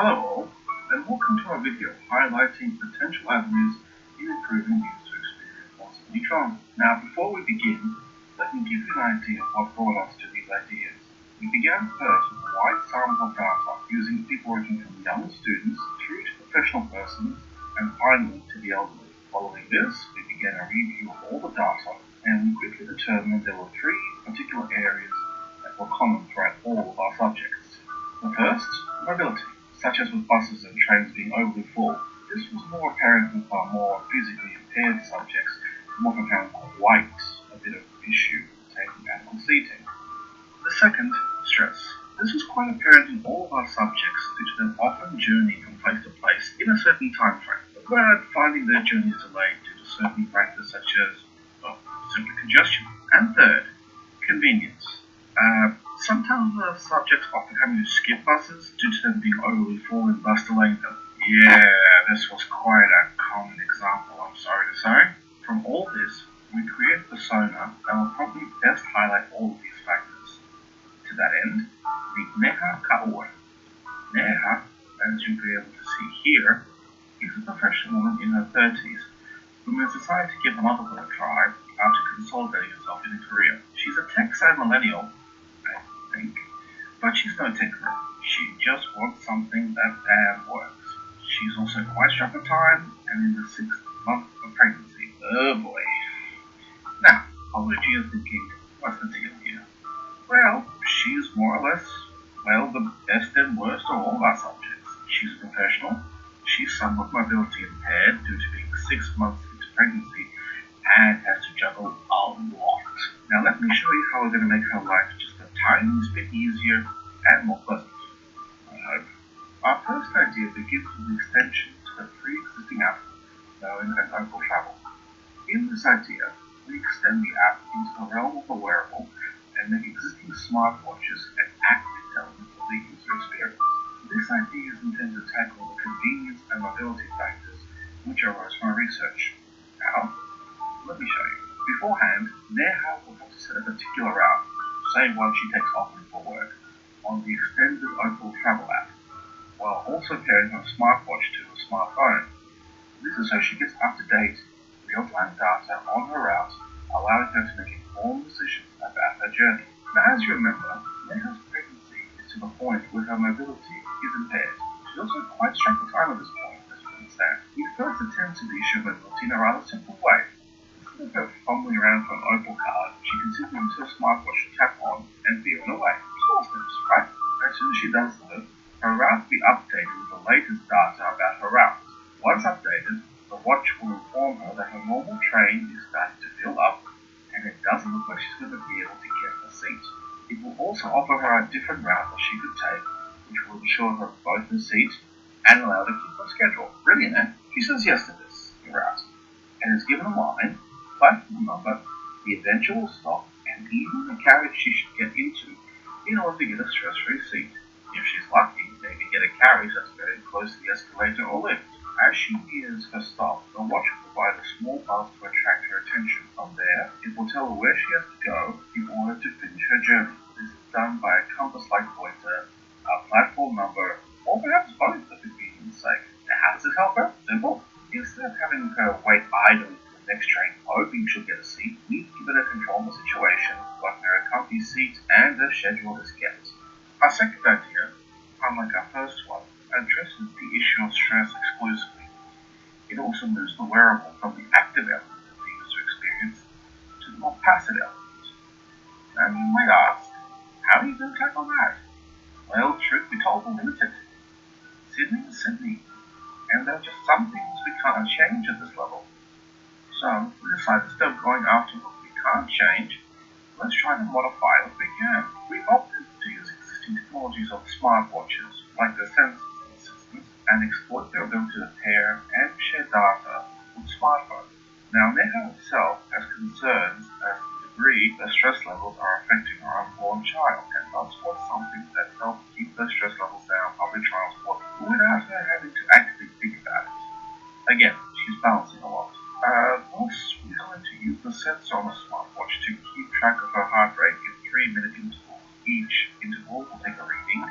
Hello all, and welcome to our video highlighting potential avenues in improving user experience on Neutron. Now, before we begin, let me give you an idea of what brought us to these ideas. We began first with a wide sample of data, using people ranging from young students through to professional persons, and finally to the elderly. Following this, we began a review of all the data, and we quickly determined there were three particular areas that were common throughout all of our subjects. The first, mobility, such as with buses and trains being overly full. This was more apparent with our more physically impaired subjects, who often found quite a bit of issue taking adequate seating. The second, stress. This was quite apparent in all of our subjects due to them often journeying from place to place in a certain time frame, but finding their journeys delayed due to certain factors such as, simply congestion. And third, convenience. Sometimes the subjects often having to skip buses due to them being overly full and thus delaying them. Yeah, this was quite a common example, I'm sorry to say. From all this, we created a persona that will probably best highlight all of these factors. To that end, meet Neha Kaur. Neha, as you'll be able to see here, is a professional woman in her 30s who has decided to give motherhood a try after consolidating herself in a career. She's a tech-savvy millennial, but she's no tinkerer. She just wants something that damn works. She's also quite strapped for time and in the 6th month of pregnancy. Oh boy. Now, probably you're thinking, what's the deal here? Well, she's more or less, the best and worst of all of our subjects. She's a professional. She's somewhat mobility impaired due to being 6 months into pregnancy and has to juggle a lot. Now let me show you how we're going to make her life just a tiniest bit easier and more pleasant, I hope. Our first idea begins with an extension to the pre-existing app known as Opal Travel. In this idea, we extend the app into the realm of the wearable and make existing smartwatches an active element of the user experience. This idea is intended to tackle the convenience and mobility factors which arose from our research. How? Let me show you. Beforehand, Neha will have to set a particular route, say one she takes often for work, on the extended Opal Travel app, while also pairing her smartwatch to a smartphone. This is so she gets up-to-date, real-time data on her route, allowing her to make informed decisions about her journey. Now, as you remember, Neha's pregnancy is to the point where her mobility is impaired. She's also quite strapped for time at this point, as you understand. We first attend to the issue of mobility in a rather simple way. Instead of her fumbling around for an Opal card, she can simply use her smartwatch to tap on and be on her way. Small steps, right? As soon as she does so, her route will be updated with the latest data about her route. Once updated, the watch will inform her that her normal train is starting to fill up, and it doesn't look like she's going to be able to get a seat. It will also offer her a different route that she could take, which will ensure her both a seat and allow her to keep her schedule. Brilliant, eh? She says yes to this route, and is given a line, platform number, the eventual stop, and even the carriage she should get into in order to get a stress-free seat. If she's lucky, maybe get a carriage that's very close to the escalator or lift. As she nears her stop, the watch will provide a small buzz to attract her attention. From there, it will tell her where she has to go in order to finish her journey. This is done by a compass-like pointer, a platform number, or perhaps both for convenience sake. Now, how does this help her? Simple. Instead of having her wait idly for the next train, hoping she'll get a seat, we've given her control of the situation, gotten her a comfy seat, and her schedule is kept. Our second idea, unlike our first one, addresses the issue of stress exclusively. It also moves the wearable from the active element of the user experience to the more passive element. Now you might ask, how are you going to tackle that? Well, truth be told, we're limited. Sydney is Sydney, and there are just some things we can't change at this level. So we decided instead of going after what we can't change, let's try to modify what we can. We opted to use existing technologies of smartwatches, like the sensors and systems, and exploit their ability to pair and share data with smartphones. Now, Neha herself has concerns as to the degree the stress levels are affecting her unborn child, and thus wants something that helps keep those stress levels down on public transport without her having to actively think about it. Again, she's balancing a lot. Thus, we're going to use the sensor on the smartwatch to keep track of her heart rate in 3-minute intervals. Each interval will take a reading,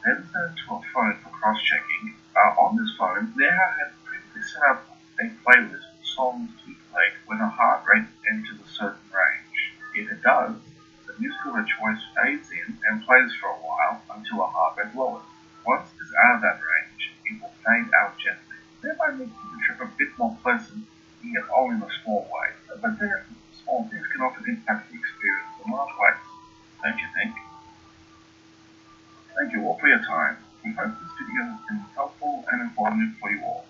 then send it to a phone for cross-checking, on this phone, Neha had previously set up a playlist of songs to be played when the heart rate enters a certain range. If it does, the music of her choice fades in and plays for a while until her heart rate lowers. Once it is out of that range, it will fade out gently, thereby making the trip a bit more pleasant, yet only in a small way. But then, small things can often impact the experience in large ways, don't you think? Thank you all for your time. We hope this video has been helpful and informative for you all.